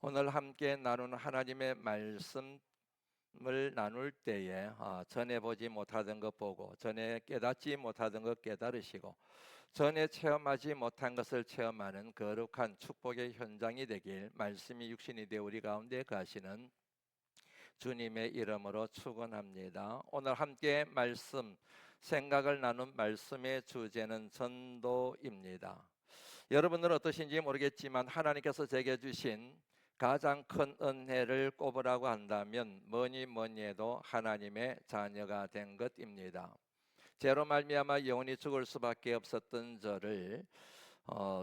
오늘 함께 나누는 하나님의 말씀을 나눌 때에 전에 보지 못하던 것 보고, 전에 깨닫지 못하던 것 깨달으시고, 전에 체험하지 못한 것을 체험하는 거룩한 축복의 현장이 되길, 말씀이 육신이 되어 우리 가운데 가시는 주님의 이름으로 축원합니다. 오늘 함께 생각을 나눈 말씀의 주제는 전도입니다. 여러분들은 어떠신지 모르겠지만 하나님께서 제게 주신 가장 큰 은혜를 꼽으라고 한다면 뭐니 해도 하나님의 자녀가 된 것입니다. 죄로 말미암아 영원히 죽을 수밖에 없었던 저를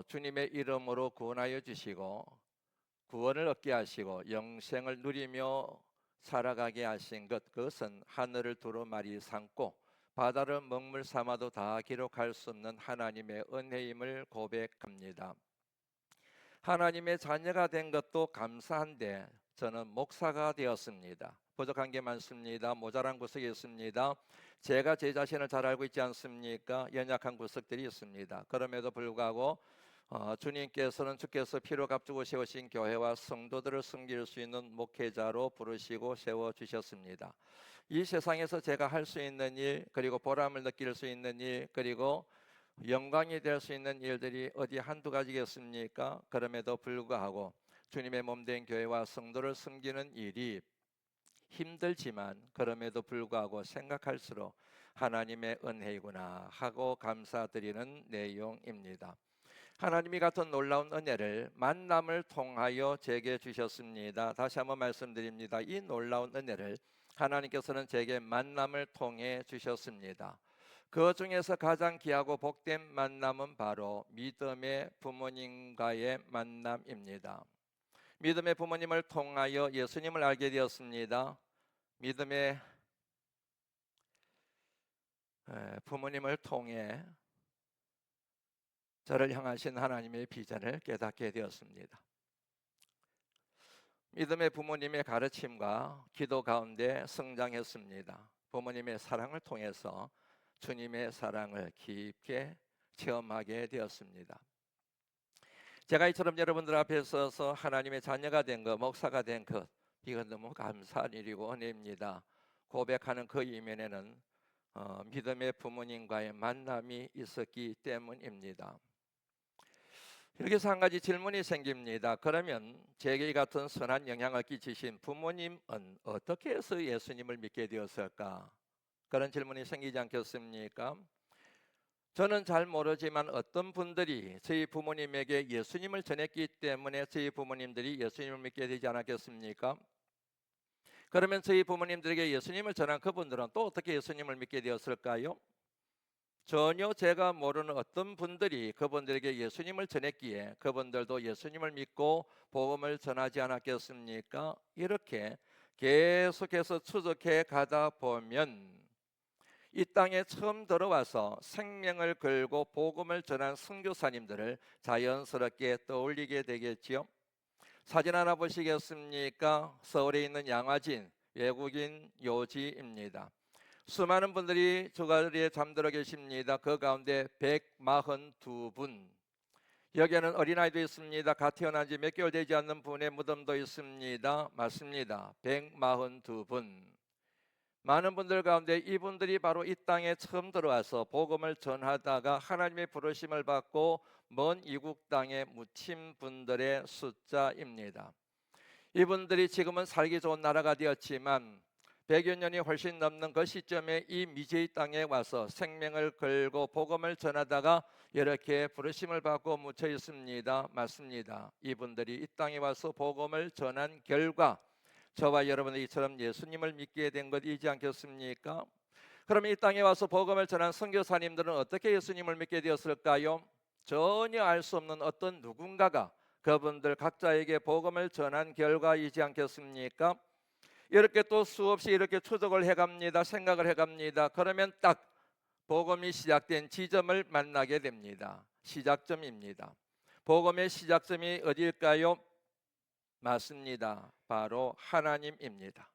주님의 이름으로 구원하여 주시고, 구원을 얻게 하시고 영생을 누리며 살아가게 하신 것, 그것은 하늘을 두루마리 삼고 바다를 먹물 삼아도 다 기록할 수 없는 하나님의 은혜임을 고백합니다. 하나님의 자녀가 된 것도 감사한데 저는 목사가 되었습니다. 부족한 게 많습니다. 모자란 구석이 있습니다. 제가 제 자신을 잘 알고 있지 않습니까? 연약한 구석들이 있습니다. 그럼에도 불구하고 주께서 피로 값주고 세우신 교회와 성도들을 섬길 수 있는 목회자로 부르시고 세워주셨습니다. 이 세상에서 제가 할 수 있는 일, 그리고 보람을 느낄 수 있는 일, 그리고 영광이 될 수 있는 일들이 어디 한두 가지겠습니까? 그럼에도 불구하고 주님의 몸된 교회와 성도를 섬기는 일이 힘들지만, 그럼에도 불구하고 생각할수록 하나님의 은혜이구나 하고 감사드리는 내용입니다. 하나님이 같은 놀라운 은혜를 만남을 통하여 제게 주셨습니다. 다시 한번 말씀드립니다. 이 놀라운 은혜를 하나님께서는 제게 만남을 통해 주셨습니다. 그 중에서 가장 귀하고 복된 만남은 바로 믿음의 부모님과의 만남입니다. 믿음의 부모님을 통하여 예수님을 알게 되었습니다. 믿음의 부모님을 통해 저를 향하신 하나님의 비전을 깨닫게 되었습니다. 믿음의 부모님의 가르침과 기도 가운데 성장했습니다. 부모님의 사랑을 통해서 주님의 사랑을 깊게 체험하게 되었습니다. 제가 이처럼 여러분들 앞에 서서 하나님의 자녀가 된 것, 목사가 된 것, 이건 너무 감사한 일이고 은혜입니다. 고백하는 그 이면에는 믿음의 부모님과의 만남이 있었기 때문입니다. 이렇게 해서 한 가지 질문이 생깁니다. 그러면 제게 같은 선한 영향을 끼치신 부모님은 어떻게 해서 예수님을 믿게 되었을까? 그런 질문이 생기지 않겠습니까? 저는 잘 모르지만 어떤 분들이 저희 부모님에게 예수님을 전했기 때문에 저희 부모님들이 예수님을 믿게 되지 않았겠습니까? 그러면 저희 부모님들에게 예수님을 전한 그분들은 또 어떻게 예수님을 믿게 되었을까요? 전혀 제가 모르는 어떤 분들이 그분들에게 예수님을 전했기에 그분들도 예수님을 믿고 복음을 전하지 않았겠습니까? 이렇게 계속해서 추적해 가다 보면 이 땅에 처음 들어와서 생명을 걸고 복음을 전한 선교사님들을 자연스럽게 떠올리게 되겠지요. 사진 하나 보시겠습니까? 서울에 있는 양화진 외국인 요지입니다. 수많은 분들이 저 자리에 잠들어 계십니다. 그 가운데 142분, 여기에는 어린아이도 있습니다. 갓 태어난 지 몇 개월 되지 않는 분의 무덤도 있습니다. 맞습니다. 142분. 많은 분들 가운데 이분들이 바로 이 땅에 처음 들어와서 복음을 전하다가 하나님의 부르심을 받고 먼 이국 땅에 묻힌 분들의 숫자입니다. 이분들이 지금은 살기 좋은 나라가 되었지만 100여 년이 훨씬 넘는 그 시점에 이 미제의 땅에 와서 생명을 걸고 복음을 전하다가 이렇게 부르심을 받고 묻혀 있습니다. 맞습니다. 이분들이 이 땅에 와서 복음을 전한 결과 저와 여러분들이 이처럼 예수님을 믿게 된 것이지 않겠습니까? 그러면 이 땅에 와서 복음을 전한 선교사님들은 어떻게 예수님을 믿게 되었을까요? 전혀 알 수 없는 어떤 누군가가 그분들 각자에게 복음을 전한 결과이지 않겠습니까? 이렇게 또 수없이 이렇게 추적을 해갑니다. 생각을 해갑니다. 그러면 딱 복음이 시작된 지점을 만나게 됩니다. 시작점입니다. 복음의 시작점이 어디일까요? 맞습니다. 바로 하나님입니다.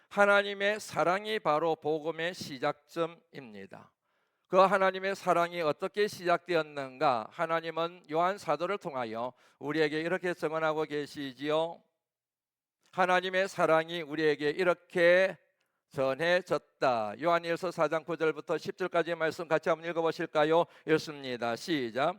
하나님의 사랑이 바로 복음의 시작점입니다. 그 하나님의 사랑이 어떻게 시작되었는가? 하나님은 요한 사도를 통하여 우리에게 이렇게 증언하고 계시지요. 하나님의 사랑이 우리에게 이렇게 전해졌다. 요한일서 4장 9절부터 10절까지의 말씀 같이 한번 읽어보실까요? 읽습니다. 시작.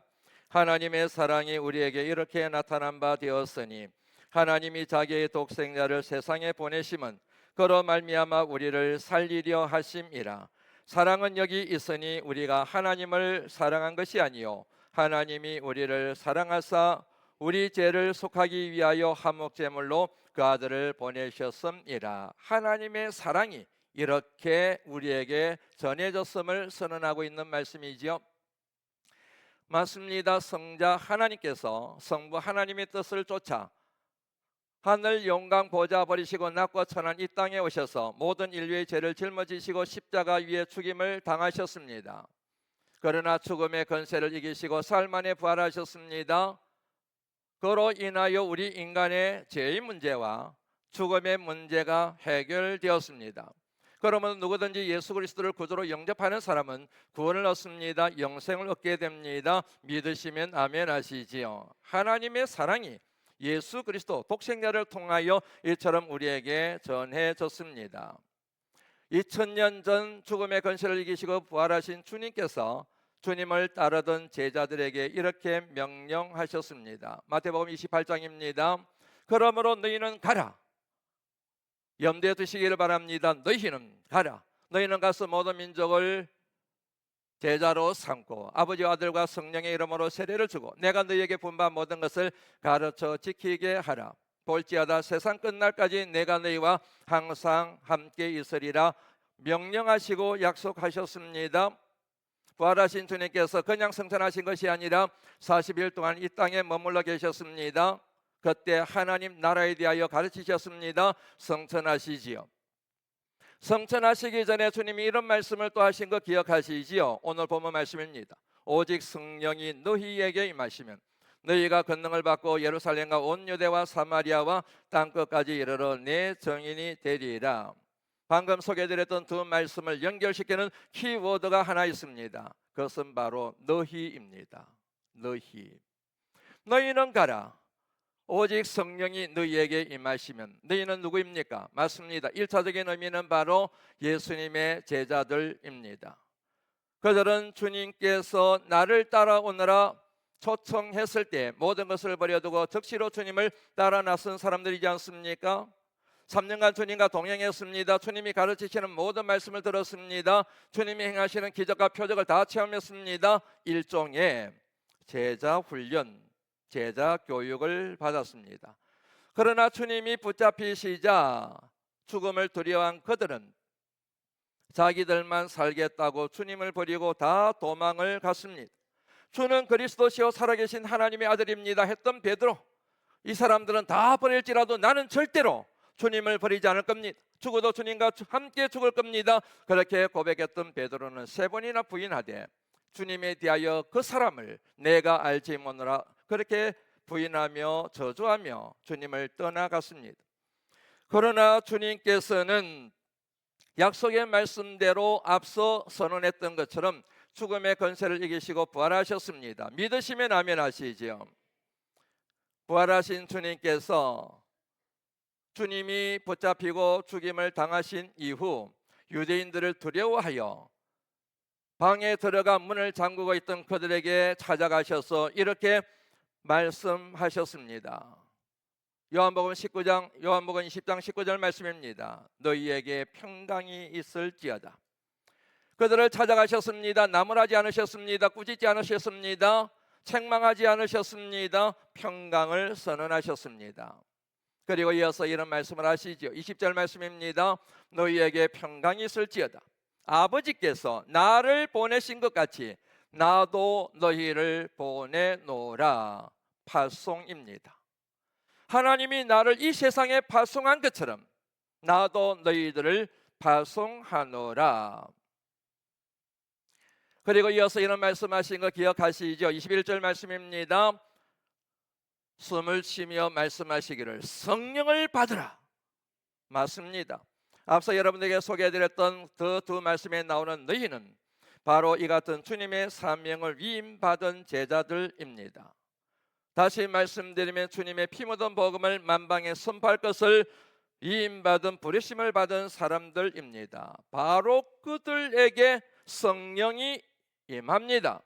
하나님의 사랑이 우리에게 이렇게 나타난 바 되었으니 하나님이 자기의 독생자를 세상에 보내심은 그로 말미암아 우리를 살리려 하심이라. 사랑은 여기 있으니 우리가 하나님을 사랑한 것이 아니요 하나님이 우리를 사랑하사 우리 죄를 속하기 위하여 화목제물로 그 아들을 보내셨음이라. 하나님의 사랑이 이렇게 우리에게 전해졌음을 선언하고 있는 말씀이지요. 맞습니다. 성자 하나님께서 성부 하나님의 뜻을 쫓아 하늘 영광 보좌 버리시고 낮고 천한 이 땅에 오셔서 모든 인류의 죄를 짊어지시고 십자가 위에 죽임을 당하셨습니다. 그러나 죽음의 권세를 이기시고 사흘 만에 부활하셨습니다. 그로 인하여 우리 인간의 죄의 문제와 죽음의 문제가 해결되었습니다. 그러면 누구든지 예수 그리스도를 구주로 영접하는 사람은 구원을 얻습니다. 영생을 얻게 됩니다. 믿으시면 아멘 하시지요. 하나님의 사랑이 예수 그리스도 독생자를 통하여 이처럼 우리에게 전해졌습니다. 2000년 전 죽음의 권세를 이기시고 부활하신 주님께서 주님을 따르던 제자들에게 이렇게 명령하셨습니다. 마태복음 28장입니다. 그러므로 너희는 가라. 염두에 두시기를 바랍니다. 너희는 가라. 너희는 가서 모든 민족을 제자로 삼고 아버지와 아들과 성령의 이름으로 세례를 주고 내가 너희에게 분부한 모든 것을 가르쳐 지키게 하라. 볼지어다 세상 끝날까지 내가 너희와 항상 함께 있으리라 명령하시고 약속하셨습니다. 부활하신 주님께서 그냥 승천하신 것이 아니라 40일 동안 이 땅에 머물러 계셨습니다. 그때 하나님 나라에 대하여 가르치셨습니다. 성천하시지요. 성천하시기 전에 주님이 이런 말씀을 또 하신 거 기억하시지요? 오늘 본문 말씀입니다. 오직 성령이 너희에게 임하시면 너희가 권능을 받고 예루살렘과 온 유대와 사마리아와 땅끝까지 이르러 내 증인이 되리라. 방금 소개해드렸던 두 말씀을 연결시키는 키워드가 하나 있습니다. 그것은 바로 너희입니다. 너희는 가라. 오직 성령이 너희에게 임하시면 너희는 누구입니까? 맞습니다. 1차적인 의미는 바로 예수님의 제자들입니다. 그들은 주님께서 나를 따라오너라 초청했을 때 모든 것을 버려두고 즉시로 주님을 따라 나선 사람들이지 않습니까? 3년간 주님과 동행했습니다. 주님이 가르치시는 모든 말씀을 들었습니다. 주님이 행하시는 기적과 표적을 다 체험했습니다. 일종의 제자 훈련, 제자 교육을 받았습니다. 그러나 주님이 붙잡히시자 죽음을 두려워한 그들은 자기들만 살겠다고 주님을 버리고 다 도망을 갔습니다. 주는 그리스도시요 살아계신 하나님의 아들입니다 했던 베드로, 이 사람들은 다 버릴지라도 나는 절대로 주님을 버리지 않을 겁니다. 죽어도 주님과 함께 죽을 겁니다. 그렇게 고백했던 베드로는 3번이나 부인하되 주님에 대하여 그 사람을 내가 알지 못하노라 그렇게 부인하며 저주하며 주님을 떠나갔습니다. 그러나 주님께서는 약속의 말씀대로 앞서 선언했던 것처럼 죽음의 권세를 이기시고 부활하셨습니다. 믿으시면 아멘 하시지요. 부활하신 주님께서 주님이 붙잡히고 죽임을 당하신 이후 유대인들을 두려워하여 방에 들어가 문을 잠그고 있던 그들에게 찾아가셔서 이렇게 말씀하셨습니다. 요한복음 10장 19절 말씀입니다. 너희에게 평강이 있을지어다. 그들을 찾아가셨습니다. 나무라지 않으셨습니다. 꾸짖지 않으셨습니다. 책망하지 않으셨습니다. 평강을 선언하셨습니다. 그리고 이어서 이런 말씀을 하시죠. 20절 말씀입니다. 너희에게 평강이 있을지어다. 아버지께서 나를 보내신 것 같이 나도 너희를 보내노라. 파송입니다. 하나님이 나를 이 세상에 파송한 것처럼 나도 너희들을 파송하노라. 그리고 이어서 이런 말씀하신 거 기억하시죠? 21절 말씀입니다. 숨을 쉬며 말씀하시기를 성령을 받으라. 맞습니다. 앞서 여러분에게 소개해드렸던 그 두 말씀에 나오는 너희는 바로 이 같은 주님의 사명을 위임받은 제자들입니다. 다시 말씀드리면 주님의 피 묻은 복음을 만방에 선포할 것을 위임받은 부르심을 받은 사람들입니다. 바로 그들에게 성령이 임합니다.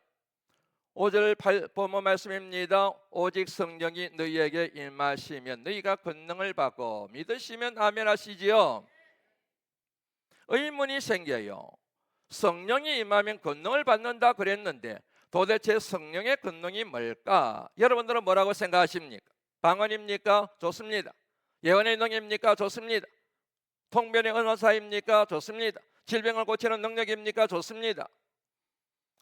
5절 본문 말씀입니다. 오직 성령이 너희에게 임하시면 너희가 권능을 받고 믿으시면 아멘 하시지요. 의문이 생겨요. 성령이 임하면 권능을 받는다 그랬는데 도대체 성령의 권능이 뭘까? 여러분들은 뭐라고 생각하십니까? 방언입니까? 좋습니다. 예언의 능력입니까? 좋습니다. 통변의 언어사입니까? 좋습니다. 질병을 고치는 능력입니까? 좋습니다.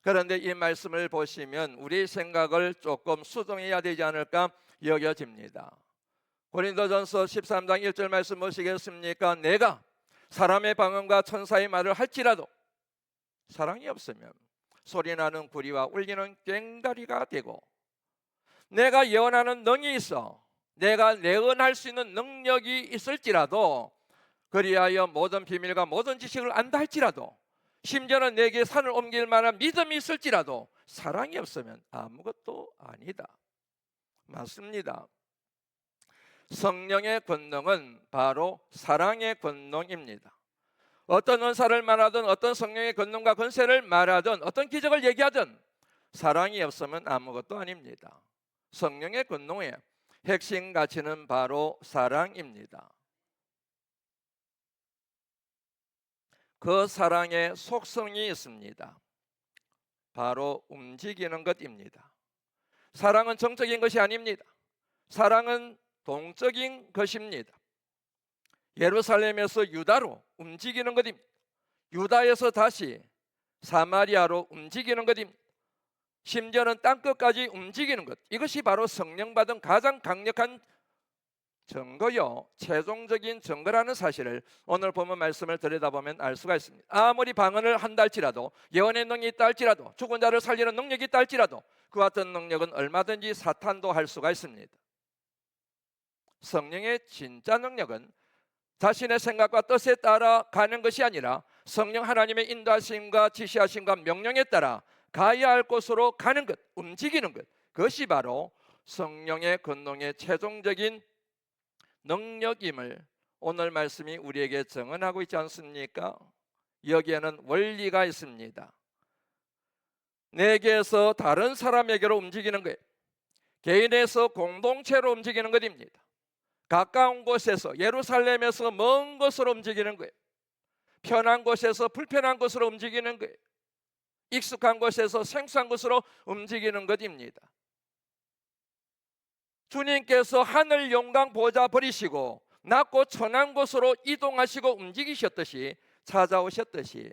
그런데 이 말씀을 보시면 우리 생각을 조금 수정해야 되지 않을까 여겨집니다. 고린도전서 13장 1절 말씀 보시겠습니까? 내가 사람의 방언과 천사의 말을 할지라도 사랑이 없으면 소리나는 구리와 울리는 꽹과리가 되고, 내가 예언하는 능이 있어 내가 예언할 수 있는 능력이 있을지라도, 그리하여 모든 비밀과 모든 지식을 안다 할지라도, 심지어는 내게 산을 옮길 만한 믿음이 있을지라도 사랑이 없으면 아무것도 아니다. 맞습니다. 성령의 권능은 바로 사랑의 권능입니다. 어떤 은사를 말하든 어떤 성령의 권능과 권세를 말하든 어떤 기적을 얘기하든 사랑이 없으면 아무것도 아닙니다. 성령의 권능의 핵심 가치는 바로 사랑입니다. 그 사랑의 속성이 있습니다. 바로 움직이는 것입니다. 사랑은 정적인 것이 아닙니다. 사랑은 동적인 것입니다. 예루살렘에서 유다로 움직이는 것입니다. 유다에서 다시 사마리아로 움직이는 것입니다. 심지어는 땅끝까지 움직이는 것, 이것이 바로 성령 받은 가장 강력한 증거요, 최종적인 증거라는 사실을 오늘 본문 말씀을 들여다보면 알 수가 있습니다. 아무리 방언을 한다 할지라도, 예언의 능력이 있다 할지라도, 죽은 자를 살리는 능력이 있다 할지라도 그 같은 능력은 얼마든지 사탄도 할 수가 있습니다. 성령의 진짜 능력은 자신의 생각과 뜻에 따라 가는 것이 아니라 성령 하나님의 인도하심과 지시하심과 명령에 따라 가야 할 곳으로 가는 것, 움직이는 것, 그것이 바로 성령의 권능의 최종적인 능력임을 오늘 말씀이 우리에게 증언하고 있지 않습니까? 여기에는 원리가 있습니다. 내게서 다른 사람에게로 움직이는 거예요. 개인에서 공동체로 움직이는 것입니다. 가까운 곳에서, 예루살렘에서 먼 곳으로 움직이는 거예요. 편한 곳에서 불편한 곳으로 움직이는 거예요. 익숙한 곳에서 생소한 곳으로 움직이는 것입니다. 주님께서 하늘 영광 보좌 버리시고 낮고 천한 곳으로 이동하시고 움직이셨듯이, 찾아오셨듯이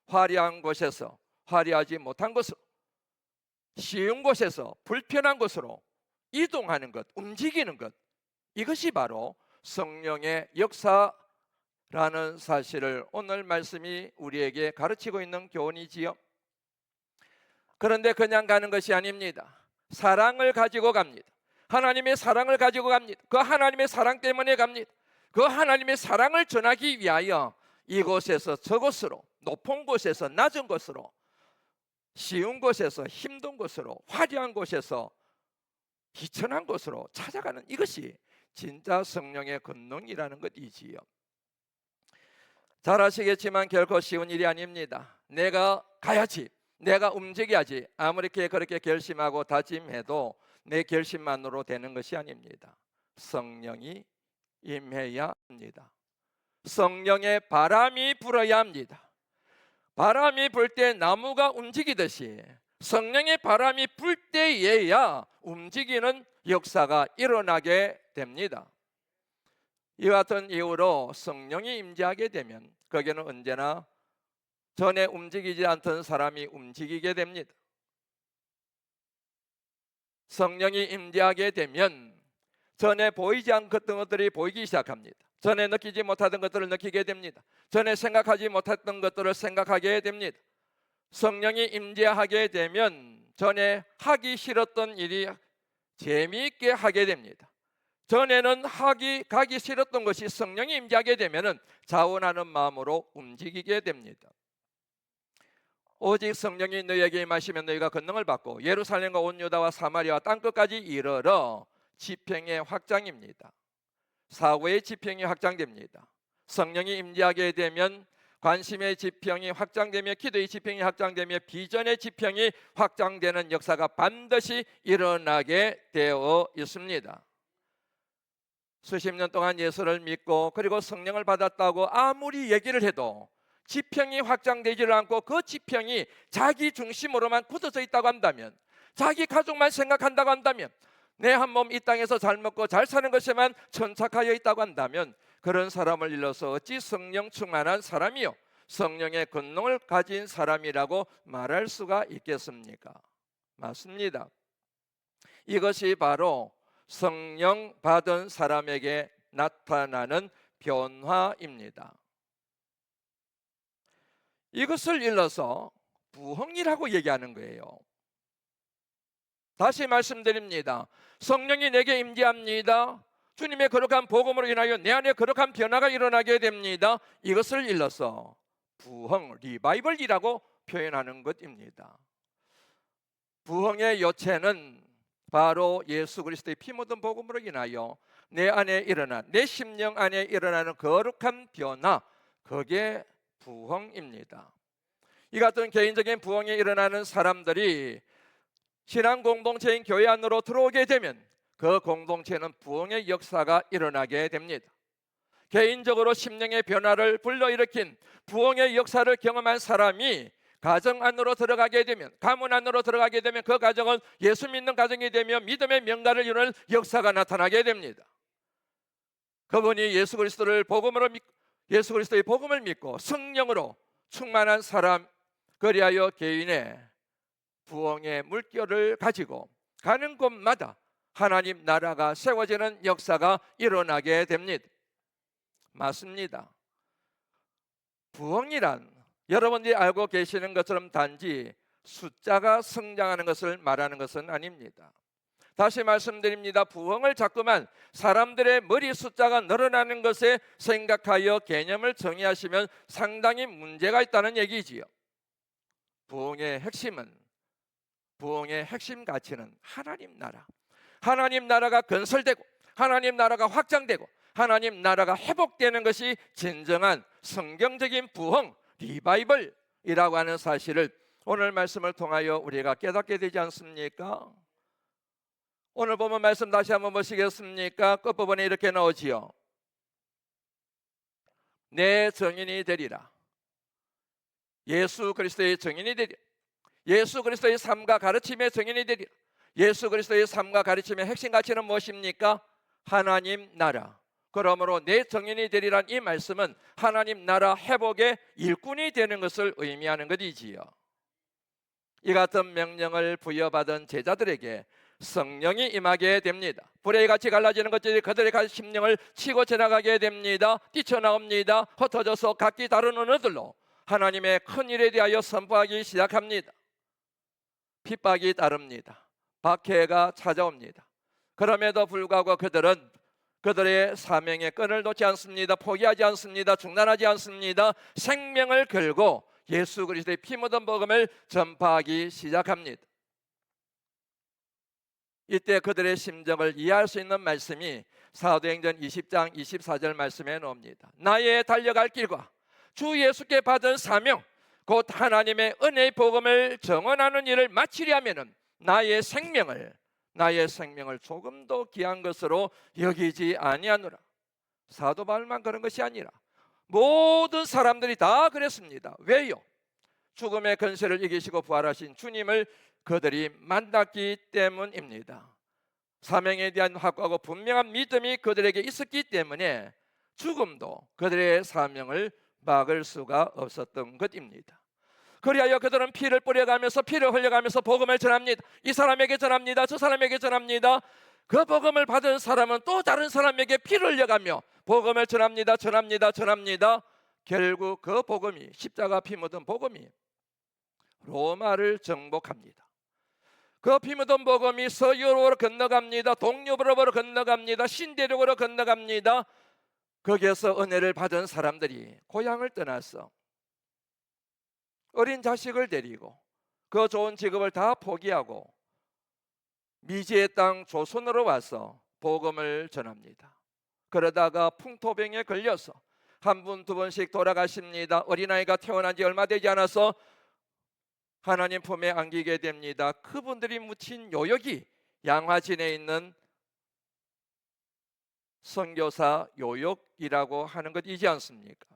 화려한 곳에서 화려하지 못한 곳으로, 쉬운 곳에서 불편한 곳으로 이동하는 것, 움직이는 것, 이것이 바로 성령의 역사라는 사실을 오늘 말씀이 우리에게 가르치고 있는 교훈이지요. 그런데 그냥 가는 것이 아닙니다. 사랑을 가지고 갑니다. 하나님의 사랑을 가지고 갑니다. 그 하나님의 사랑 때문에 갑니다. 그 하나님의 사랑을 전하기 위하여 이곳에서 저곳으로, 높은 곳에서 낮은 곳으로, 쉬운 곳에서 힘든 곳으로, 화려한 곳에서 희천한 곳으로 찾아가는, 이것이 진짜 성령의 권능이라는 것이지요. 잘 아시겠지만 결코 쉬운 일이 아닙니다. 내가 가야지, 내가 움직여야지, 아무리 그렇게 결심하고 다짐해도 내 결심만으로 되는 것이 아닙니다. 성령이 임해야 합니다. 성령의 바람이 불어야 합니다. 바람이 불 때 나무가 움직이듯이 성령의 바람이 불 때에야 움직이는 역사가 일어나게 됩니다. 이와 같은 이유로 성령이 임재하게 되면 거기는 언제나 전에 움직이지 않던 사람이 움직이게 됩니다. 성령이 임재하게 되면 전에 보이지 않던 것들이 보이기 시작합니다. 전에 느끼지 못하던 것들을 느끼게 됩니다. 전에 생각하지 못했던 것들을 생각하게 됩니다. 성령이 임재하게 되면 전에 하기 싫었던 일이 재미있게 하게 됩니다. 전에는 가기 싫었던 것이 성령이 임재하게 되면 자원하는 마음으로 움직이게 됩니다. 오직 성령이 너희에게 임하시면 너희가 권능을 받고 예루살렘과 온 유다와 사마리아와 땅끝까지 이르러 지평의 확장입니다. 사고의 지평이 확장됩니다. 성령이 임재하게 되면 관심의 지평이 확장되며 기도의 지평이 확장되며 비전의 지평이 확장되는 역사가 반드시 일어나게 되어 있습니다. 수십 년 동안 예수를 믿고 그리고 성령을 받았다고 아무리 얘기를 해도 지평이 확장되지를 않고 그 지평이 자기 중심으로만 굳어져 있다고 한다면, 자기 가족만 생각한다고 한다면, 내 한 몸 이 땅에서 잘 먹고 잘 사는 것에만 천착하여 있다고 한다면 그런 사람을 일러서 어찌 성령 충만한 사람이요 성령의 권능을 가진 사람이라고 말할 수가 있겠습니까? 맞습니다. 이것이 바로 성령 받은 사람에게 나타나는 변화입니다. 이것을 일러서 부흥이라고 얘기하는 거예요. 다시 말씀드립니다. 성령이 내게 임재합니다. 주님의 거룩한 복음으로 인하여 내 안에 거룩한 변화가 일어나게 됩니다. 이것을 일러서 부흥, 리바이벌이라고 표현하는 것입니다. 부흥의 요체는 바로 예수 그리스도의 피 묻은 복음으로 인하여 내 안에 일어난, 내 심령 안에 일어나는 거룩한 변화, 그게 부흥입니다. 이 같은 개인적인 부흥이 일어나는 사람들이 신앙 공동체인 교회 안으로 들어오게 되면 그 공동체는 부흥의 역사가 일어나게 됩니다. 개인적으로 심령의 변화를 불러일으킨 부흥의 역사를 경험한 사람이 가정 안으로 들어가게 되면, 가문 안으로 들어가게 되면 그 가정은 예수 믿는 가정이 되며 믿음의 명가를 이루는 역사가 나타나게 됩니다. 그분이 예수 그리스도의 복음을 믿고 성령으로 충만한 사람, 그리하여 개인의 부흥의 물결을 가지고 가는 곳마다 하나님 나라가 세워지는 역사가 일어나게 됩니다. 맞습니다. 부흥이란 여러분들이 알고 계시는 것처럼 단지 숫자가 성장하는 것을 말하는 것은 아닙니다. 다시 말씀드립니다. 부흥을 자꾸만 사람들의 머리 숫자가 늘어나는 것에 생각하여 개념을 정의하시면 상당히 문제가 있다는 얘기지요. 부흥의 핵심 가치는 하나님 나라. 하나님 나라가 건설되고 하나님 나라가 확장되고 하나님 나라가 회복되는 것이 진정한 성경적인 부흥, 리바이벌이라고 하는 사실을 오늘 말씀을 통하여 우리가 깨닫게 되지 않습니까? 오늘 보면 말씀 다시 한번 보시겠습니까? 끝부분에 이렇게 나오지요. 내 증인이 되리라. 예수 그리스도의 증인이 되리라. 예수 그리스도의 삶과 가르침의 증인이 되리라. 예수 그리스도의 삶과 가르침의 핵심 가치는 무엇입니까? 하나님 나라. 그러므로 내 증인이 되리란 이 말씀은 하나님 나라 회복의 일꾼이 되는 것을 의미하는 것이지요. 이 같은 명령을 부여받은 제자들에게 성령이 임하게 됩니다. 불의 같이 갈라지는 것들이 그들의 심령을 치고 지나가게 됩니다. 뛰쳐나옵니다. 흩어져서 각기 다른 언어들로 하나님의 큰 일에 대하여 선포하기 시작합니다. 핍박이 따릅니다. 박해가 찾아옵니다. 그럼에도 불구하고 그들은 그들의 사명의 끈을 놓지 않습니다. 포기하지 않습니다. 중단하지 않습니다. 생명을 걸고 예수 그리스도의 피 묻은 복음을 전파하기 시작합니다. 이때 그들의 심정을 이해할 수 있는 말씀이 사도행전 20장 24절 말씀에 나옵니다. 나의 달려갈 길과 주 예수께 받은 사명 곧 하나님의 은혜의 복음을 정언하는 일을 마치려 하면은 나의 생명을 조금도 귀한 것으로 여기지 아니하노라. 사도 바울만 그런 것이 아니라 모든 사람들이 다 그랬습니다. 왜요? 죽음의 권세를 이기시고 부활하신 주님을 그들이 만났기 때문입니다. 사명에 대한 확고하고 분명한 믿음이 그들에게 있었기 때문에 죽음도 그들의 사명을 막을 수가 없었던 것입니다. 그리하여 그들은 피를 뿌려가면서 피를 흘려가면서 복음을 전합니다. 이 사람에게 전합니다. 저 사람에게 전합니다. 그 복음을 받은 사람은 또 다른 사람에게 피를 흘려가며 복음을 전합니다. 결국 그 복음이, 십자가 피 묻은 복음이 로마를 정복합니다. 그 피 묻은 복음이 서유럽으로 건너갑니다. 동유럽으로 건너갑니다. 신대륙으로 건너갑니다. 거기에서 은혜를 받은 사람들이 고향을 떠나서 어린 자식을 데리고 그 좋은 직업을 다 포기하고 미지의 땅 조선으로 와서 복음을 전합니다. 그러다가 풍토병에 걸려서 한 분, 두 번씩 돌아가십니다. 어린아이가 태어난 지 얼마 되지 않아서 하나님 품에 안기게 됩니다. 그분들이 묻힌 요역이 양화진에 있는 선교사 요역이라고 하는 것이지 않습니까?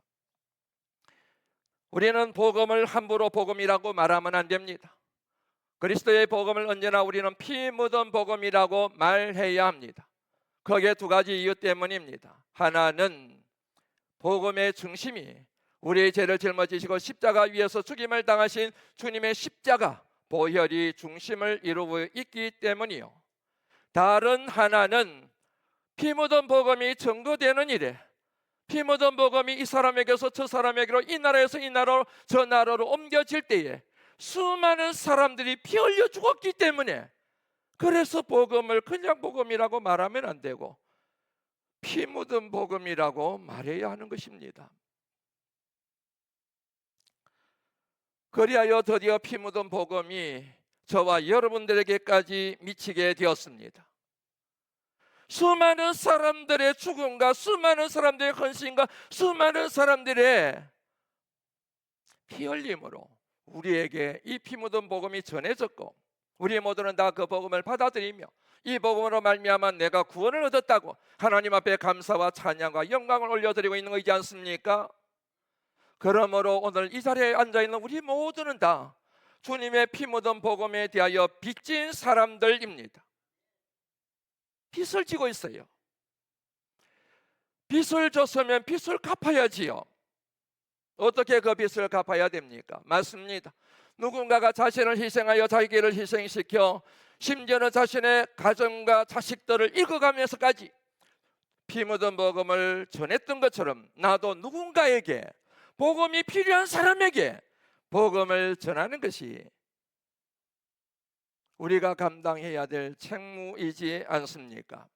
우리는 복음을 함부로 복음이라고 말하면 안 됩니다. 그리스도의 복음을 언제나 우리는 피 묻은 복음이라고 말해야 합니다. 거기에 두 가지 이유 때문입니다. 하나는 복음의 중심이 우리의 죄를 짊어지시고 십자가 위에서 죽임을 당하신 주님의 십자가 보혈이 중심을 이루고 있기 때문이요. 다른 하나는 피 묻은 복음이 증거되는 일에 피 묻은 복음이 이 사람에게서 저 사람에게로, 이 나라에서 이 나라로, 저 나라로 옮겨질 때에 수많은 사람들이 피 흘려 죽었기 때문에, 그래서 복음을 그냥 복음이라고 말하면 안 되고 피 묻은 복음이라고 말해야 하는 것입니다. 그리하여 드디어 피 묻은 복음이 저와 여러분들에게까지 미치게 되었습니다. 수많은 사람들의 죽음과 수많은 사람들의 헌신과 수많은 사람들의 피 흘림으로 우리에게 이 피 묻은 복음이 전해졌고, 우리 모두는 다 그 복음을 받아들이며 이 복음으로 말미암아 내가 구원을 얻었다고 하나님 앞에 감사와 찬양과 영광을 올려드리고 있는 것이지 않습니까? 그러므로 오늘 이 자리에 앉아있는 우리 모두는 다 주님의 피 묻은 복음에 대하여 빚진 사람들입니다. 빚을 지고 있어요. 빚을 졌으면 빚을 갚아야지요. 어떻게 그 빚을 갚아야 됩니까? 맞습니다. 누군가가 자신을 희생하여 자기를 희생시켜 심지어는 자신의 가정과 자식들을 읽어가면서까지 피 묻은 복음을 전했던 것처럼 나도 누군가에게, 복음이 필요한 사람에게 복음을 전하는 것이 우리가 감당해야 될 책무이지 않습니까?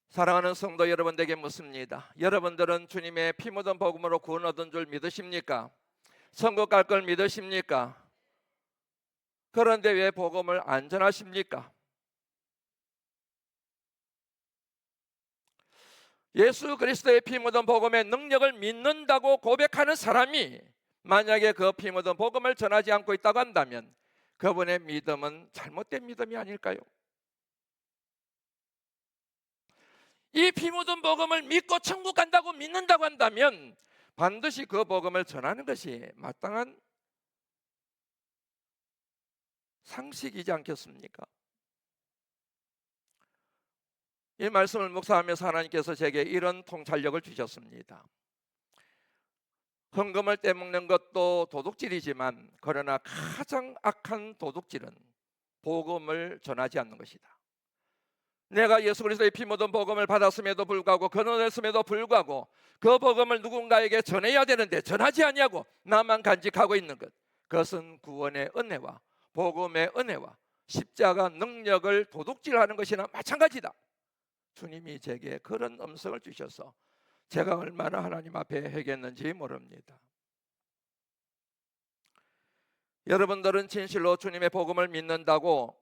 사랑하는 성도 여러분들에게 묻습니다. 여러분들은 주님의 피 묻은 복음으로 구원 얻은 줄 믿으십니까? 천국 갈 걸 믿으십니까? 그런데 왜 복음을 안 전하십니까? 예수 그리스도의 피 묻은 복음의 능력을 믿는다고 고백하는 사람이 만약에 그 피 묻은 복음을 전하지 않고 있다고 한다면 그분의 믿음은 잘못된 믿음이 아닐까요? 이 피 묻은 복음을 믿고 천국 간다고 믿는다고 한다면 반드시 그 복음을 전하는 것이 마땅한 상식이지 않겠습니까? 이 말씀을 묵상하면서 하나님께서 제게 이런 통찰력을 주셨습니다. 헌금을 떼먹는 것도 도둑질이지만, 그러나 가장 악한 도둑질은 복음을 전하지 않는 것이다. 내가 예수 그리스도의 피 묻은 복음을 받았음에도 불구하고, 거론했음에도 불구하고 그 복음을 누군가에게 전해야 되는데 전하지 않냐고 나만 간직하고 있는 것, 그것은 구원의 은혜와 복음의 은혜와 십자가 능력을 도둑질하는 것이나 마찬가지다. 주님이 제게 그런 음성을 주셔서 제가 얼마나 하나님 앞에 회개했는지 모릅니다. 여러분들은 진실로 주님의 복음을 믿는다고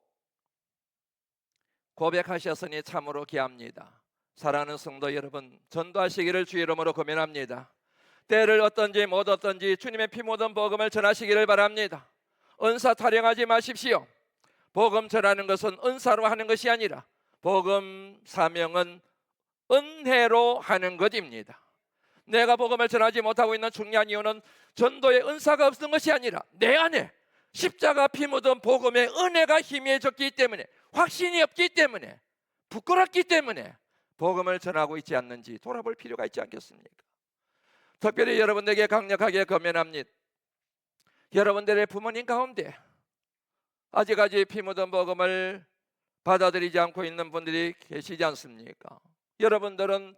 고백하셨으니 참으로 귀합니다. 사랑하는 성도 여러분, 전도하시기를 주의 이름으로 고면합니다. 때를 어떤지 못 어떤지 주님의 피 묻은 복음을 전하시기를 바랍니다. 은사 타령하지 마십시오. 복음 전하는 것은 은사로 하는 것이 아니라 복음 사명은 은혜로 하는 것입니다. 내가 복음을 전하지 못하고 있는 중요한 이유는 전도의 은사가 없는 것이 아니라 내 안에 십자가 피 묻은 복음의 은혜가 희미해졌기 때문에, 확신이 없기 때문에, 부끄럽기 때문에 복음을 전하고 있지 않는지 돌아볼 필요가 있지 않겠습니까? 특별히 여러분들에게 강력하게 권면합니다. 여러분들의 부모님 가운데 아직까지 피 묻은 복음을 받아들이지 않고 있는 분들이 계시지 않습니까? 여러분들은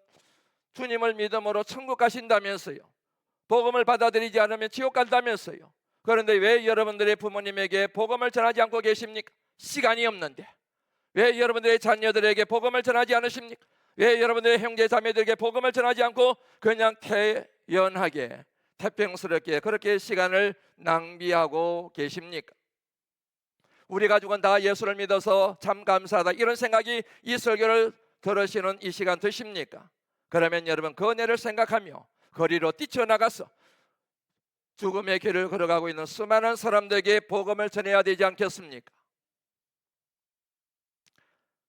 주님을 믿음으로 천국 가신다면서요, 복음을 받아들이지 않으면 지옥 간다면서요. 그런데 왜 여러분들의 부모님에게 복음을 전하지 않고 계십니까? 시간이 없는데. 왜 여러분들의 자녀들에게 복음을 전하지 않으십니까? 왜 여러분들의 형제 자매들에게 복음을 전하지 않고 그냥 태연하게 태평스럽게 그렇게 시간을 낭비하고 계십니까? 우리 가족은 다 예수를 믿어서 참 감사하다, 이런 생각이 이 설교를 들으시는 이 시간 드십니까? 그러면 여러분 그 은혜를 생각하며 거리로 뛰쳐나가서 죽음의 길을 걸어가고 있는 수많은 사람들에게 복음을 전해야 되지 않겠습니까?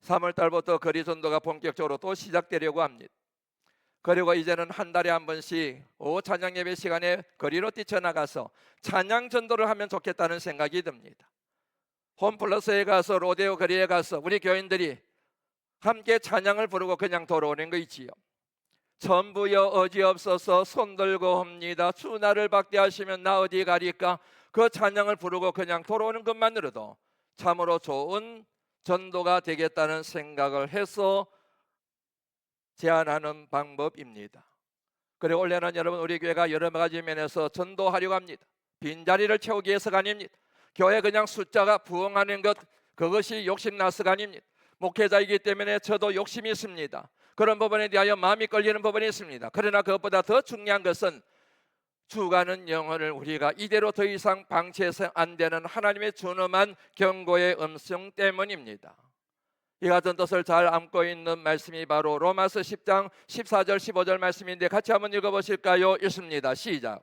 3월 달부터 거리 전도가 본격적으로 또 시작되려고 합니다. 그리고 이제는 한 달에 한 번씩 오후 찬양 예배 시간에 거리로 뛰쳐나가서 찬양 전도를 하면 좋겠다는 생각이 듭니다. 홈플러스에 가서 로데오 거리에 가서 우리 교인들이 함께 찬양을 부르고 그냥 돌아오는 거 있지요. 전부여 어지없어서 손들고 합니다. 주 나를 박대하시면 나 어디 가리까. 그 찬양을 부르고 그냥 돌아오는 것만으로도 참으로 좋은 전도가 되겠다는 생각을 해서 제안하는 방법입니다. 그리고 올해는 여러분 우리 교회가 여러 가지 면에서 전도하려고 합니다. 빈자리를 채우기 위해서가 아닙니다. 교회 그냥 숫자가 부흥하는 것, 그것이 욕심나서가 아닙니다. 목회자이기 때문에 저도 욕심이 있습니다. 그런 부분에 대하여 마음이 끌리는 부분이 있습니다. 그러나 그것보다 더 중요한 것은 주가는 영혼을 우리가 이대로 더 이상 방치해서 안 되는 하나님의 준엄한 경고의 음성 때문입니다. 이 같은 뜻을 잘 안고 있는 말씀이 바로 로마서 10장 14절 15절 말씀인데 같이 한번 읽어보실까요? 읽습니다. 시작.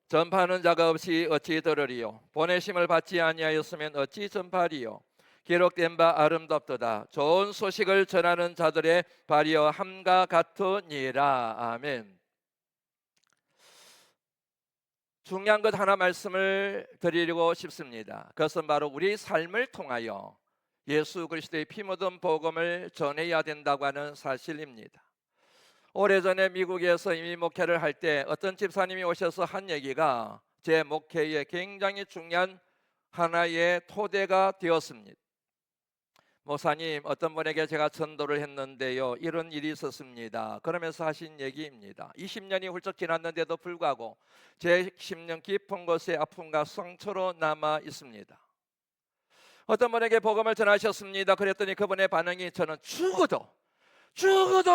전파하는 자가 없이 어찌 들으리요? 보내심을 받지 아니하였으면 어찌 전파리요? 기록된 바 아름답도다. 좋은 소식을 전하는 자들의 발이여 함과 같으니라. 아멘. 중요한 것 하나 말씀을 드리고 싶습니다. 그것은 바로 우리 삶을 통하여 예수 그리스도의 피 묻은 복음을 전해야 된다고 하는 사실입니다. 오래전에 미국에서 이미 목회를 할 때 어떤 집사님이 오셔서 한 얘기가 제 목회에 굉장히 중요한 하나의 토대가 되었습니다. 목사님, 어떤 분에게 제가 전도를 했는데요, 이런 일이 있었습니다. 그러면서 하신 얘기입니다. 20년이 훌쩍 지났는데도 불구하고 제 심령 깊은 곳에 아픔과 상처로 남아 있습니다. 어떤 분에게 복음을 전하셨습니다. 그랬더니 그분의 반응이 저는 죽어도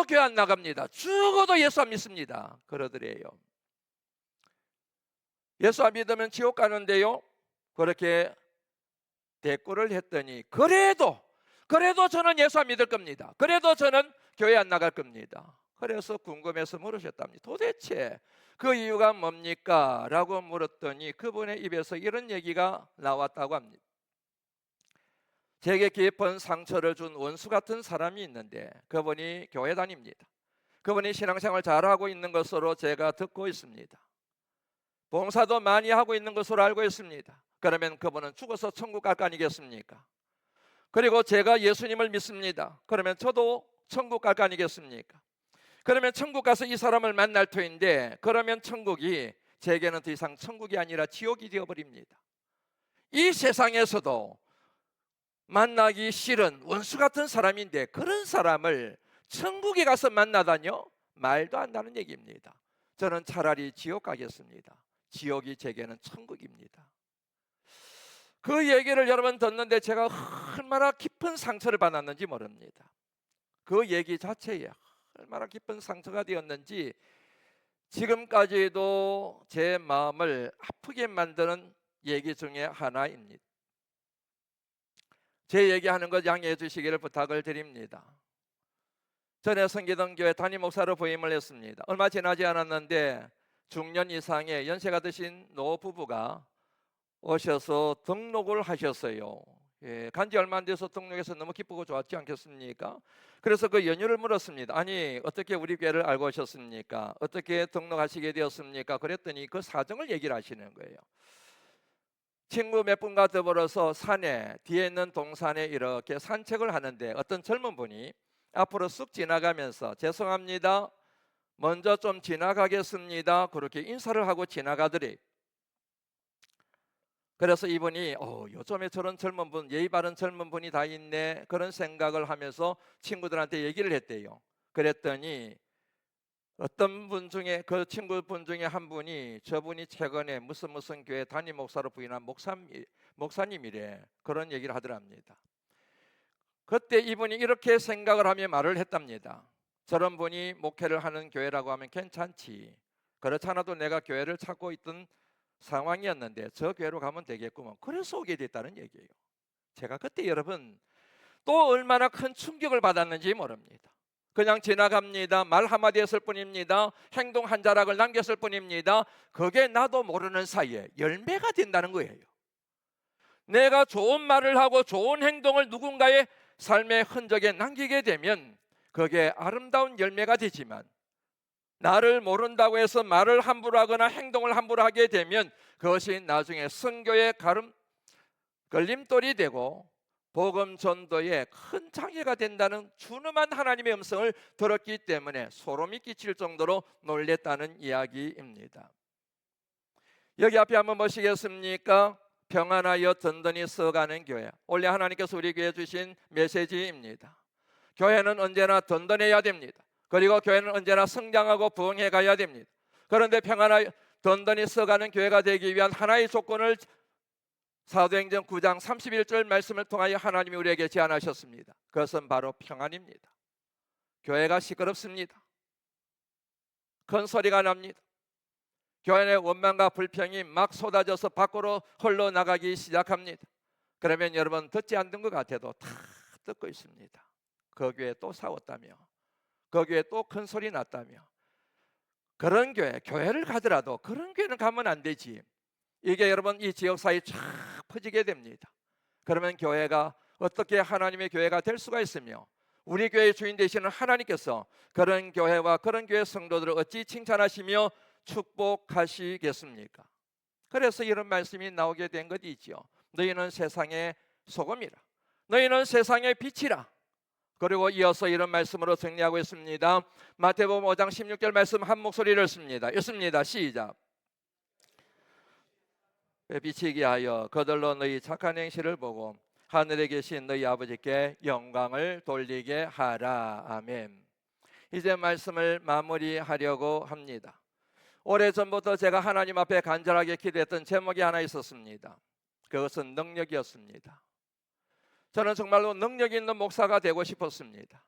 교회 안 나갑니다. 죽어도 예수 안 믿습니다. 그러더래요. 예수 안 믿으면 지옥 가는데요. 그렇게 대꾸를 했더니 그래도 저는 예수 안 믿을 겁니다. 그래도 저는 교회 안 나갈 겁니다. 그래서 궁금해서 물으셨답니다. 도대체 그 이유가 뭡니까? 라고 물었더니 그분의 입에서 이런 얘기가 나왔다고 합니다. 제게 깊은 상처를 준 원수 같은 사람이 있는데 그분이 교회 다닙니다. 그분이 신앙생활 잘하고 있는 것으로 제가 듣고 있습니다. 봉사도 많이 하고 있는 것으로 알고 있습니다. 그러면 그분은 죽어서 천국 갈 거 아니겠습니까? 그리고 제가 예수님을 믿습니다. 그러면 저도 천국 갈 거 아니겠습니까? 그러면 천국 가서 이 사람을 만날 터인데 그러면 천국이 제게는 더 이상 천국이 아니라 지옥이 되어버립니다. 이 세상에서도 만나기 싫은 원수 같은 사람인데 그런 사람을 천국에 가서 만나다뇨? 말도 안 되는 얘기입니다. 저는 차라리 지옥 가겠습니다. 지옥이 제게는 천국입니다. 그 얘기를 여러 번 듣는데 제가 얼마나 깊은 상처를 받았는지 모릅니다. 그 얘기 자체에 얼마나 깊은 상처가 되었는지 지금까지도 제 마음을 아프게 만드는 얘기 중에 하나입니다. 제 얘기하는 것 양해해 주시기를 부탁을 드립니다. 전에 섬기던 교회 담임 목사로 부임을 했습니다. 얼마 지나지 않았는데 중년 이상의 연세가 드신 노부부가 오셔서 등록을 하셨어요. 간지 얼마 안 돼서 등록해서 너무 기쁘고 좋았지 않겠습니까? 그래서 그 연유를 물었습니다. 아니 어떻게 우리 교회를 알고 오셨습니까? 어떻게 등록하시게 되었습니까? 그랬더니 그 사정을 얘기를 하시는 거예요. 친구 몇 분과 더불어서 산에 뒤에 있는 동산에 이렇게 산책을 하는데 어떤 젊은 분이 앞으로 쑥 지나가면서 죄송합니다, 먼저 좀 지나가겠습니다, 그렇게 인사를 하고 지나가더래. 그래서 이분이 요즘에 저런 젊은 분, 예의 바른 젊은 분이 다 있네, 그런 생각을 하면서 친구들한테 얘기를 했대요. 그랬더니 어떤 분 중에 그 친구분 중에 한 분이 저분이 최근에 무슨 교회 담임 목사로 부임한 목사님이래, 그런 얘기를 하더랍니다. 그때 이분이 이렇게 생각을 하며 말을 했답니다. 저런 분이 목회를 하는 교회라고 하면 괜찮지. 그렇지 않아도 내가 교회를 찾고 있던 상황이었는데 저 교회로 가면 되겠구먼. 그래서 오게 됐다는 얘기예요. 제가 그때 여러분 또 얼마나 큰 충격을 받았는지 모릅니다. 그냥 지나갑니다. 말 한마디 했을 뿐입니다. 행동 한 자락을 남겼을 뿐입니다. 그게 나도 모르는 사이에 열매가 된다는 거예요. 내가 좋은 말을 하고 좋은 행동을 누군가의 삶의 흔적에 남기게 되면 그게 아름다운 열매가 되지만, 나를 모른다고 해서 말을 함부로 하거나 행동을 함부로 하게 되면 그것이 나중에 선교의 걸림돌이 되고 복음 전도에 큰 장애가 된다는 준엄한 하나님의 음성을 들었기 때문에 소름이 끼칠 정도로 놀랬다는 이야기입니다. 여기 앞에 한번 보시겠습니까? 평안하여 든든히 서가는 교회. 원래 하나님께서 우리 교회에 주신 메시지입니다. 교회는 언제나 든든해야 됩니다. 그리고 교회는 언제나 성장하고 부흥해 가야 됩니다. 그런데 평안하여 든든히 서가는 교회가 되기 위한 하나의 조건을 사도행전 9장 31절 말씀을 통하여 하나님이 우리에게 제안하셨습니다. 그것은 바로 평안입니다. 교회가 시끄럽습니다. 큰 소리가 납니다. 교회 내 원망과 불평이 막 쏟아져서 밖으로 흘러나가기 시작합니다. 그러면 여러분 듣지 않는 것 같아도 다 듣고 있습니다. 그 교회 또 싸웠다며, 그 교회 또 큰 소리 났다며. 그런 교회를 가더라도 그런 교회는 가면 안 되지. 이게 여러분 이 지역사회에 쫙 퍼지게 됩니다. 그러면 교회가 어떻게 하나님의 교회가 될 수가 있으며, 우리 교회의 주인 되시는 하나님께서 그런 교회와 그런 교회 성도들을 어찌 칭찬하시며 축복하시겠습니까? 그래서 이런 말씀이 나오게 된 것이지요. 너희는 세상의 소금이라, 너희는 세상의 빛이라. 그리고 이어서 이런 말씀으로 정리하고 있습니다. 마태복음 5장 16절 말씀 한 목소리를 읽습니다. 읽습니다. 시작. 비치게 하여 그들로 너희 착한 행실을 보고 하늘에 계신 너희 아버지께 영광을 돌리게 하라. 아멘. 이제 말씀을 마무리하려고 합니다. 오래전부터 제가 하나님 앞에 간절하게 기도했던 제목이 하나 있었습니다. 그것은 능력이었습니다. 저는 정말로 능력 있는 목사가 되고 싶었습니다.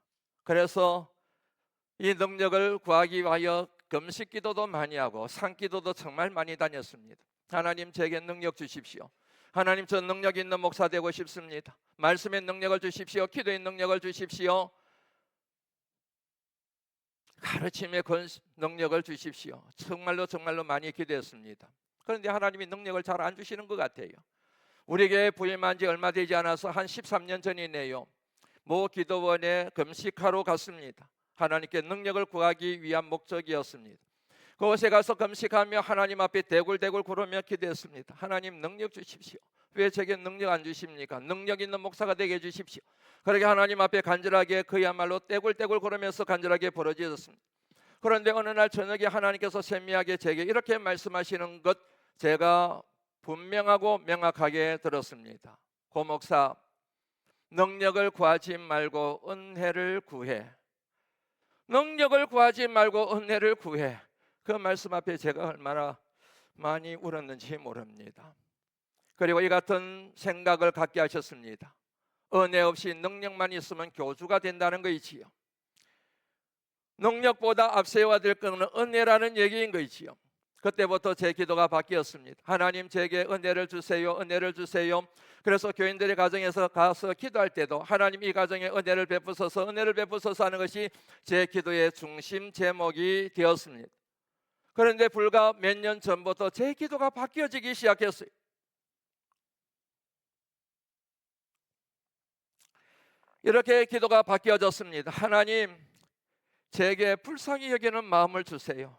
그래서 이 능력을 구하기 위하여 금식 기도도 많이 하고 산기도도 정말 많이 다녔습니다. 하나님 제게 능력 주십시오. 하나님 저 능력 있는 목사 되고 싶습니다. 말씀의 능력을 주십시오. 기도의 능력을 주십시오. 가르침의 능력을 주십시오. 정말로 많이 기도했습니다. 그런데 하나님이 능력을 잘 안 주시는 것 같아요. 우리 교회 부임한 지 얼마 되지 않아서 한 13년 전이네요. 모 기도원에 금식하러 갔습니다. 하나님께 능력을 구하기 위한 목적이었습니다. 그곳에 가서 금식하며 하나님 앞에 대굴대굴 구르며 기도했습니다. 하나님 능력 주십시오. 왜 제게 능력 안 주십니까? 능력 있는 목사가 되게 해주십시오. 그렇게 하나님 앞에 간절하게 그야말로 떼굴떼굴 구르면서 간절하게 부르짖었습니다. 그런데 어느 날 저녁에 하나님께서 세미하게 제게 이렇게 말씀하시는 것 제가 분명하고 명확하게 들었습니다. 고 목사, 능력을 구하지 말고 은혜를 구해. 능력을 구하지 말고 은혜를 구해. 그 말씀 앞에 제가 얼마나 많이 울었는지 모릅니다. 그리고 이 같은 생각을 갖게 하셨습니다. 은혜 없이 능력만 있으면 교주가 된다는 것이지요. 능력보다 앞세워야 될 것은 은혜라는 얘기인 것이지요. 그때부터 제 기도가 바뀌었습니다. 하나님 제게 은혜를 주세요. 은혜를 주세요. 그래서 교인들의 가정에서 가서 기도할 때도 하나님 이 가정에 은혜를 베푸소서, 은혜를 베푸소서 하는 것이 제 기도의 중심 제목이 되었습니다. 그런데 불과 몇 년 전부터 제 기도가 바뀌어지기 시작했어요. 이렇게 기도가 바뀌어졌습니다. 하나님 제게 불쌍히 여기는 마음을 주세요.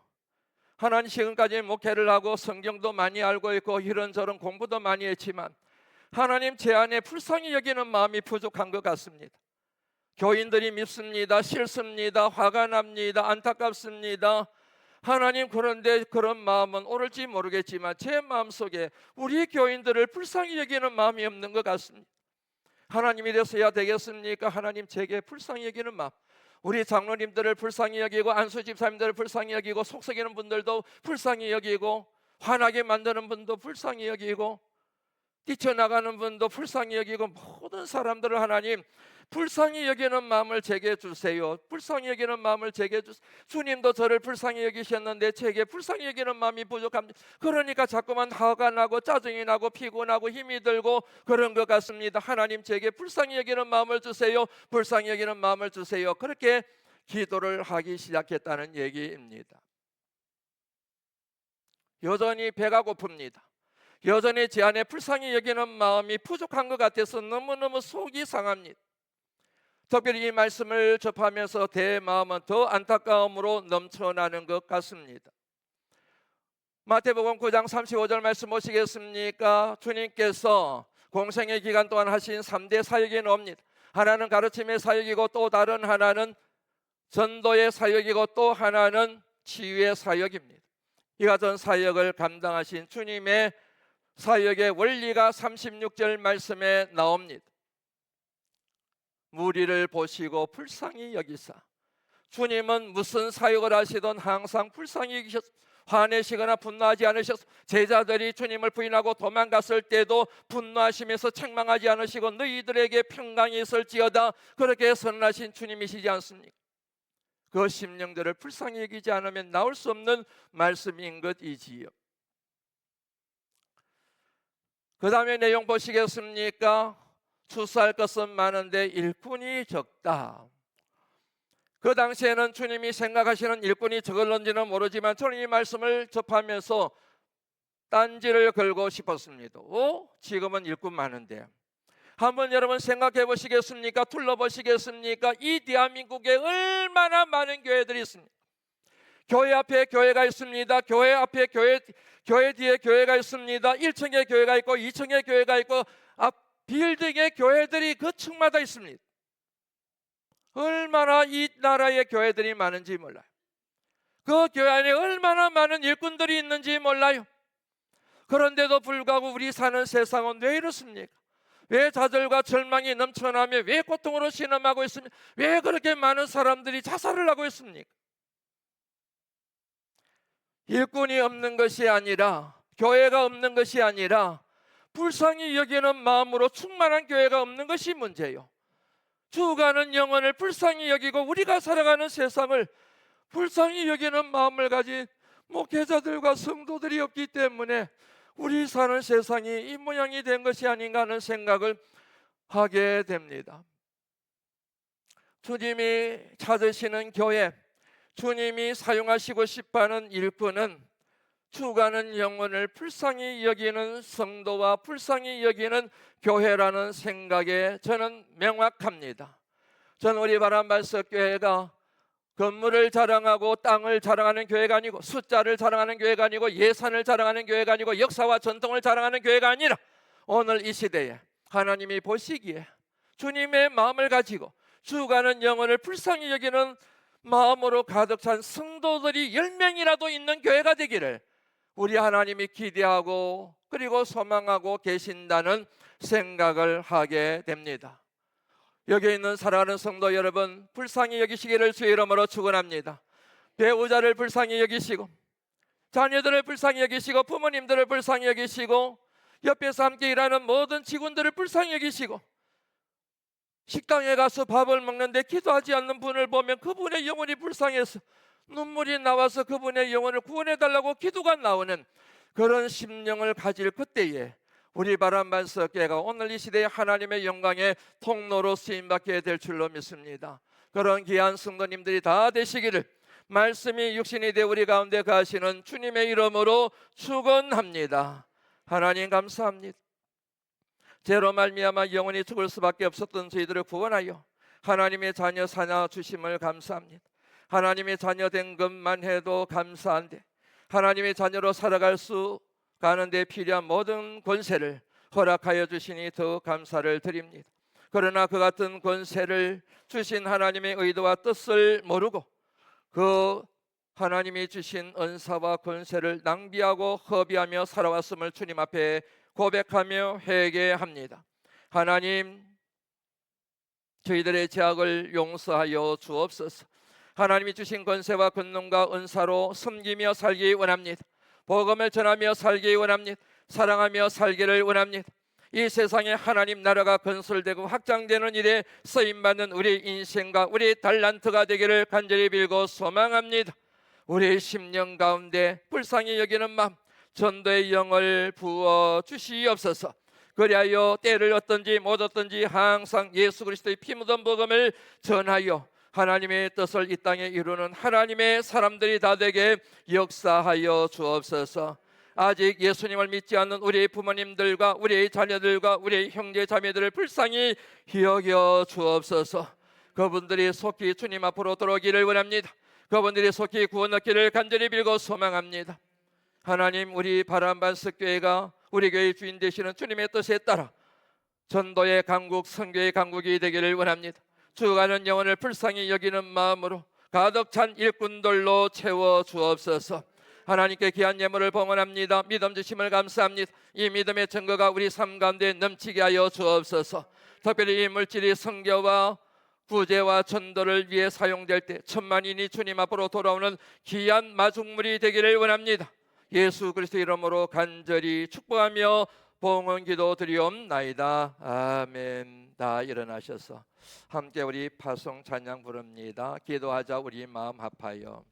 하나님 지금까지 목회를 하고 성경도 많이 알고 있고 이런저런 공부도 많이 했지만 하나님 제 안에 불쌍히 여기는 마음이 부족한 것 같습니다. 교인들이 밉습니다. 싫습니다. 화가 납니다. 안타깝습니다. 하나님 그런데 그런 마음은 옳을지 모르겠지만 제 마음속에 우리 교인들을 불쌍히 여기는 마음이 없는 것 같습니다. 하나님이 되어야 되겠습니까? 하나님 제게 불쌍히 여기는 마음, 우리 장로님들을 불쌍히 여기고 안수 집사님들을 불쌍히 여기고 속썩이는 분들도 불쌍히 여기고 화나게 만드는 분도 불쌍히 여기고 뛰쳐나가는 분도 불쌍히 여기고 모든 사람들을 하나님 불쌍히 여기는 마음을 제게 주세요. 불쌍히 여기는 마음을 제게 주세요. 주님도 저를 불쌍히 여기셨는데 제게 불쌍히 여기는 마음이 부족합니다. 그러니까 자꾸만 화가 나고 짜증이 나고 피곤하고 힘이 들고 그런 것 같습니다. 하나님 제게 불쌍히 여기는 마음을 주세요. 불쌍히 여기는 마음을 주세요. 그렇게 기도를 하기 시작했다는 얘기입니다. 여전히 배가 고픕니다. 여전히 제 안에 불쌍히 여기는 마음이 부족한 것 같아서 너무너무 속이 상합니다. 특별히 이 말씀을 접하면서 제 마음은 더 안타까움으로 넘쳐나는 것 같습니다. 마태복음 9장 35절 말씀 보시겠습니까? 주님께서 공생의 기간 동안 하신 3대 사역이 나옵니다. 하나는 가르침의 사역이고 또 다른 하나는 전도의 사역이고 또 하나는 치유의 사역입니다. 이 같은 사역을 감당하신 주님의 사역의 원리가 36절 말씀에 나옵니다. 무리를 보시고 불쌍히 여기사. 주님은 무슨 사역을 하시든 항상 불쌍히 여기셨, 화내시거나 분노하지 않으셔서 제자들이 주님을 부인하고 도망갔을 때도 분노하시면서 책망하지 않으시고 너희들에게 평강이 있을지어다 그렇게 선언하신 주님이시지 않습니까? 그 심령들을 불쌍히 여기지 않으면 나올 수 없는 말씀인 것이지요. 그 다음에 내용 보시겠습니까? 추수할 것은 많은데 일꾼이 적다. 그 당시에는 주님이 생각하시는 일꾼이 적을런지는 모르지만 저는 이 말씀을 접하면서 딴지를 걸고 싶었습니다. 지금은 일꾼 많은데 한번 여러분 생각해 보시겠습니까? 둘러보시겠습니까? 이 대한민국에 얼마나 많은 교회들이 있습니까? 교회 앞에 교회가 있습니다. 교회 앞에 교회 뒤에 교회가 있습니다. 1층에 교회가 있고 2층에 교회가 있고 앞 빌딩의 교회들이 그 층마다 있습니다. 얼마나 이 나라에 교회들이 많은지 몰라요. 그 교회 안에 얼마나 많은 일꾼들이 있는지 몰라요. 그런데도 불구하고 우리 사는 세상은 왜 이렇습니까? 왜 좌절과 절망이 넘쳐나며 왜 고통으로 신음하고 있습니까? 왜 그렇게 많은 사람들이 자살을 하고 있습니까? 일꾼이 없는 것이 아니라 교회가 없는 것이 아니라 불쌍히 여기는 마음으로 충만한 교회가 없는 것이 문제예요. 죽어가는 영혼을 불쌍히 여기고 우리가 살아가는 세상을 불쌍히 여기는 마음을 가진 목회자들과 성도들이 없기 때문에 우리 사는 세상이 이 모양이 된 것이 아닌가 하는 생각을 하게 됩니다. 주님이 찾으시는 교회, 주님이 사용하시고 싶어하는 일꾼은 죽어가는 영혼을 불쌍히 여기는 성도와 불쌍히 여기는 교회라는 생각에 저는 명확합니다. 저는 우리 바람발석교회가 건물을 자랑하고 땅을 자랑하는 교회가 아니고 숫자를 자랑하는 교회가 아니고 예산을 자랑하는 교회가 아니고 역사와 전통을 자랑하는 교회가 아니라 오늘 이 시대에 하나님이 보시기에 주님의 마음을 가지고 죽어가는 영혼을 불쌍히 여기는 마음으로 가득 찬 성도들이 10명이라도 있는 교회가 되기를 우리 하나님이 기대하고 그리고 소망하고 계신다는 생각을 하게 됩니다. 여기 있는 사랑하는 성도 여러분, 불쌍히 여기시기를 주의 이름으로 축원합니다. 배우자를 불쌍히 여기시고 자녀들을 불쌍히 여기시고 부모님들을 불쌍히 여기시고 옆에서 함께 일하는 모든 직원들을 불쌍히 여기시고 식당에 가서 밥을 먹는데 기도하지 않는 분을 보면 그분의 영혼이 불쌍해서 눈물이 나와서 그분의 영혼을 구원해달라고 기도가 나오는 그런 심령을 가질 그때에 우리 바람반석교회가 오늘 이 시대에 하나님의 영광의 통로로 쓰임받게 될 줄로 믿습니다. 그런 귀한 성도님들이 다 되시기를 말씀이 육신이 되어 우리 가운데 가시는 주님의 이름으로 축원합니다. 하나님 감사합니다. 죄로 말미암아 영원히 죽을 수밖에 없었던 저희들을 구원하여 하나님의 자녀 사냐 주심을 감사합니다. 하나님의 자녀 된 것만 해도 감사한데 하나님의 자녀로 살아갈 수 가는데 필요한 모든 권세를 허락하여 주시니 더 감사를 드립니다. 그러나 그 같은 권세를 주신 하나님의 의도와 뜻을 모르고 그 하나님이 주신 은사와 권세를 낭비하고 허비하며 살아왔음을 주님 앞에 고백하며 회개합니다. 하나님, 저희들의 죄악을 용서하여 주옵소서. 하나님이 주신 권세와 권능과 은사로 섬기며 살기 원합니다. 복음을 전하며 살기 원합니다. 사랑하며 살기를 원합니다. 이 세상에 하나님 나라가 건설되고 확장되는 일에 쓰임받는 우리의 인생과 우리의 달란트가 되기를 간절히 빌고 소망합니다. 우리의 심령 가운데 불쌍히 여기는 마음, 전도의 영을 부어 주시옵소서. 그리하여 때를 얻든지 못 얻든지 항상 예수 그리스도의 피 묻은 복음을 전하여 하나님의 뜻을 이 땅에 이루는 하나님의 사람들이 다 되게 역사하여 주옵소서. 아직 예수님을 믿지 않는 우리의 부모님들과 우리의 자녀들과 우리의 형제 자매들을 불쌍히 여겨 주옵소서. 그분들이 속히 주님 앞으로 들어오기를 원합니다. 그분들이 속히 구원 얻기를 간절히 빌고 소망합니다. 하나님, 우리 바람반석교회가 우리 교회의 주인 되시는 주님의 뜻에 따라 전도의 강국, 선교의 강국이 되기를 원합니다. 죽어가는 영혼을 불쌍히 여기는 마음으로 가득 찬 일꾼들로 채워 주옵소서. 하나님께 귀한 예물을 봉헌합니다. 믿음 주심을 감사합니다. 이 믿음의 증거가 우리 삶 가운데 넘치게 하여 주옵소서. 특별히 이 물질이 선교와 구제와 전도를 위해 사용될 때 천만인이 주님 앞으로 돌아오는 귀한 마중물이 되기를 원합니다. 예수 그리스도 이름으로 간절히 축복하며 봉헌 기도 드리옵나이다. 아멘. 다 일어나셔서 함께 우리 파송 찬양 부릅니다. 기도하자. 우리 마음 합하여.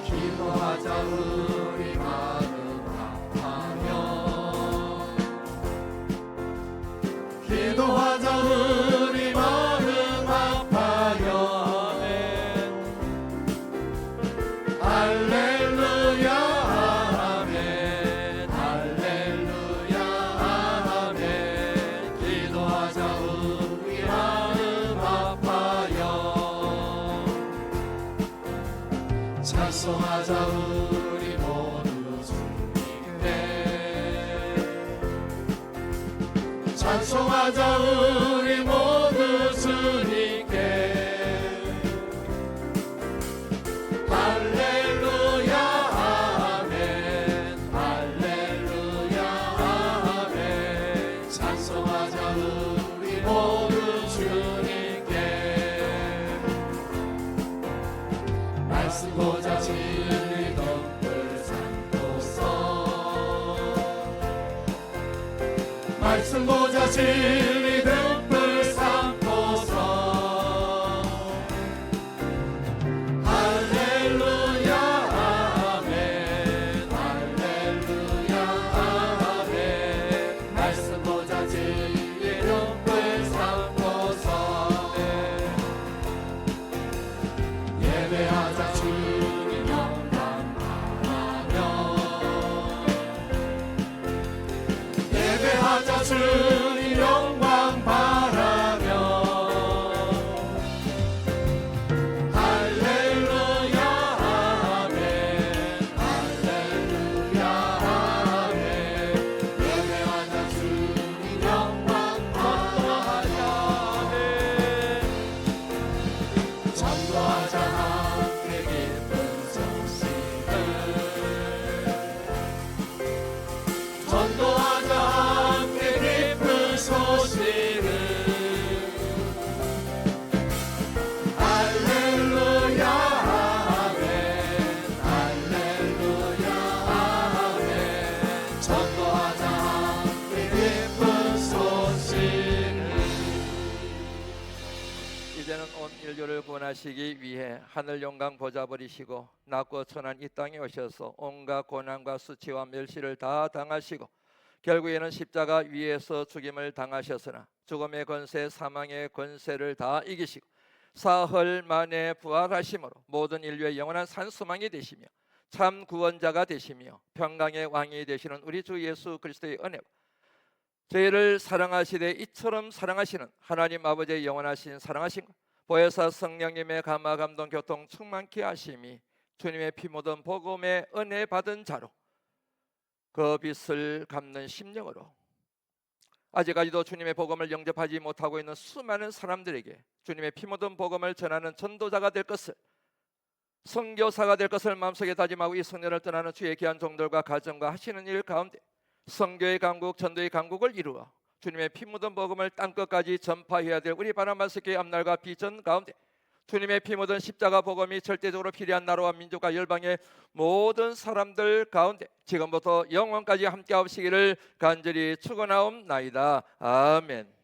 기도하자. 우리 마음 합하여. 기도하자. 우리 마음 합하여. 할렐루야 아멘. 할렐루야 아멘. 기도하자. 우리 마음 합하여. 찬송하자. 우리 모두 주님께. 찬송하자. 우리 모두 주님께. 할렐루야 아멘. 할렐루야 아멘. 찬송하자. 우리 모두 주님께. 말씀 보자. 진리 덕을 삼고서. 말씀 보자. 진리 덕을 삼고서. 할렐루야 아멘. 할렐루야 아멘. 말씀 보자. 진리 덕을 삼고서. 예배하자. 주님 영광 바라며. 예배하자. 주님 영광 바라며. 할렐루야 아멘. 할렐루야 아멘. 예배하자. 주님 영광 바라며. 전도하자. 함께 기쁜 소식을. 전도하자. 함께 기쁜 소식을. 할렐루야 아멘. 할렐루야 아멘. 전도하자. 함께 기쁜 소식을. 이제는 온 인류를 구원하시기 위해 하늘 영광 보좌 버리시고 낮고 천한 이 땅에 오셔서 온갖 고난과 수치와 멸시를 다 당하시고 결국에는 십자가 위에서 죽임을 당하셨으나 죽음의 권세, 사망의 권세를 다 이기시고 사흘 만에 부활하심으로 모든 인류의 영원한 산소망이 되시며 참 구원자가 되시며 평강의 왕이 되시는 우리 주 예수 그리스도의 은혜와 저희를 사랑하시되 이처럼 사랑하시는 하나님 아버지의 영원하신 사랑하신 것, 보혜사 성령님의 감화 감동 교통 충만케 하심이 주님의 피 묻은 복음의 은혜 받은 자로 그 빚을 갚는 심령으로 아직까지도 주님의 복음을 영접하지 못하고 있는 수많은 사람들에게 주님의 피 묻은 복음을 전하는 전도자가 될 것을, 선교사가 될 것을 마음속에 다짐하고 이 성년을 떠나는 주의 귀한 종들과 가정과 하시는 일 가운데 선교의 강국, 전도의 강국을 이루어 주님의 피 묻은 복음을 땅끝까지 전파해야 될 우리 바나바스교회 앞날과 비전 가운데 주님의 피 묻은 십자가 복음이 절대적으로 필요한 나라와 민족과 열방의 모든 사람들 가운데 지금부터 영원까지 함께하시기를 간절히 축원하옵나이다. 아멘.